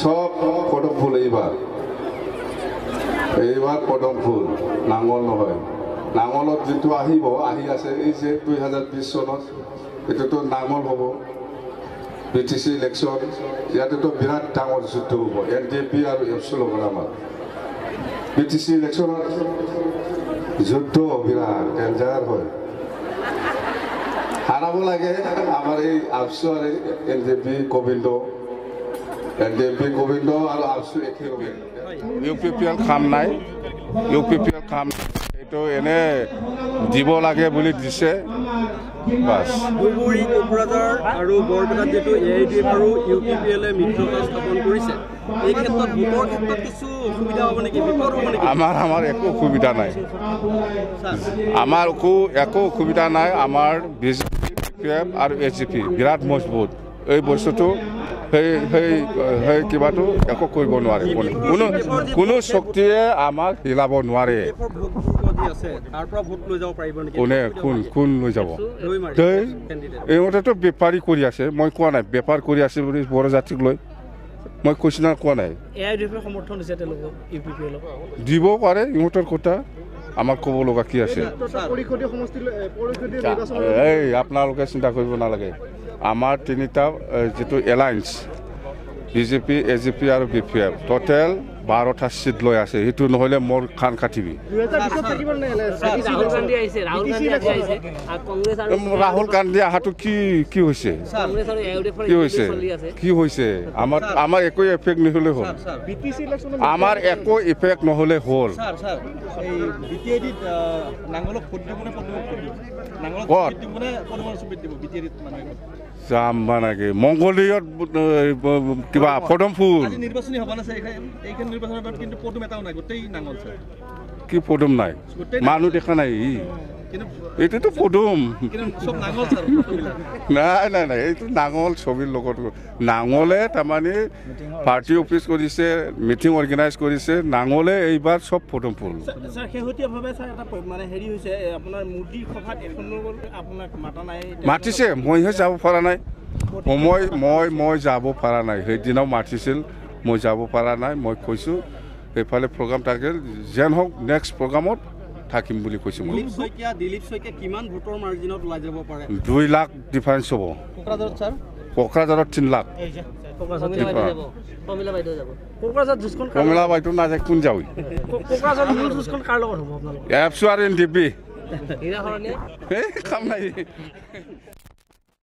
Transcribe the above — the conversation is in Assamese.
সব পদম ফুল এইবাৰ পদম ফুল নাঙল নহয় নাঙলত যেটো আহিব আহি আছে এই যে 2020 চনত এটোটো নাঙল হ'ব বিটিসি ইলেকশন ইয়াতেতো বিৰাট ডাঙৰ যুদ্ধ হ'ব এনডিপি আৰু এফসি লগত আমাৰ বিটিসি ইলেকশনৰ যুদ্ধ বিৰাট ডেঞ্জাৰ হয় হারাবো লাগে আমার এই আফসু আর এনডিপি গোবিন্দ আর আফসু একই রকম ইউপিপিএল কাম নাই ইউপিপিএল কাম এইটো এনে দিব লাগে বুলি দিছে বাস ধুবুৰী কোকৰাঝাৰ আৰু বৰপেটাত যেটো এআইডিএফ আৰু ইউপিপিএলে মিত্ৰতা স্থাপন কৰিছে এই ক্ষেত্ৰত ভোটৰ ক্ষেত্ৰত কিছু অসুবিধা হ'ব নেকি বিপদ হ'ব নেকি আমাৰ একো অসুবিধা নাই আমাৰ একো অসুবিধা নাই আমাৰ বিজেপি পিএফ আৰু এজিপি বিৰাট মজবুত এই বস্তুটো সেই কিবাটো একো কৰিব নোৱাৰে কোনো শক্তিয়ে আমাক হিলাব নোৱাৰে কোন লৈ যাব এইমতেতো বেপাৰী কৰি আছে মই কোৱা নাই বেপাৰ কৰি আছে বুলি বড়ো জাতিক লৈ মই কৈছো না কোৱা নাই দিব পাৰে ইহঁতৰ কথা আমাক ক'ব লগা কি আছে এই আপোনালোকে চিন্তা কৰিব নালাগে আমাৰ তিনিটা যেটো এলায়েন্স বিজেপি এজিপি আৰু বিপিএফ টোটেল 12টা সিট লৈ আছে হেতু নহলে মোৰ খান কাটিবি ৰাহুল গান্ধী আহাটো কি হৈছে আমাৰ একো এফেক্ট নহলে হ'ল আমাৰ একো এফেক্ট নহলে হ'ল যাম মানে মংগলীয়ত কিবা পদম ফুল নিৰ্বাচনী হ'ব না এইখন নিৰ্বাচনত কিন্তু পদম এটাও নাই গোটেই নাঙল স্যাৰ কি পদম নাই মানুহ দেখা নাই এইটোতো পদম সব নাঙল স্যার নাই এইটো নাঙল ছবিৰ লগত নাঙলে তাৰমানে পাৰ্টি অফিচ কৰিছে মিটিং অৰ্গেনাইজ কৰিছে নাঙলে এইবাৰ সব পদম ফুল স্যাৰ শেহতীয়াভাৱে স্যাৰ এটা মানে হেৰি হৈছে আপোনাৰ মুৰ্গী সভাত এখন আপোনাক মাতা নাই মাতিছে মইহে যাব পৰা নাই মই যাব পৰা নাই সেইদিনাও মাতিছিল মই যাব পৰা নাই মই কৈছো এইফালে প্ৰগ্ৰাম থাকে যেন হওক নেক্সট প্ৰগ্ৰামত থাকিম বুলি কৈছো মই দিলীপ শইকীয়া কিমান ভোটৰ মাৰ্জিনত ওলাই যাব পাৰে 2 লাখ ডিফাৰেন্স হ'ব কোকৰাঝাৰত স্যাৰ কোকৰাঝাৰত 3 লাখ কমলা বাইটো না যায় কোন যাওই কোকৰাঝাৰত মূল যুঁজখন কাৰ লগত হ'ব আপোনালোকৰ এফসু আৰু এনডিপি হিৰা হৰণীয়া কাম নাই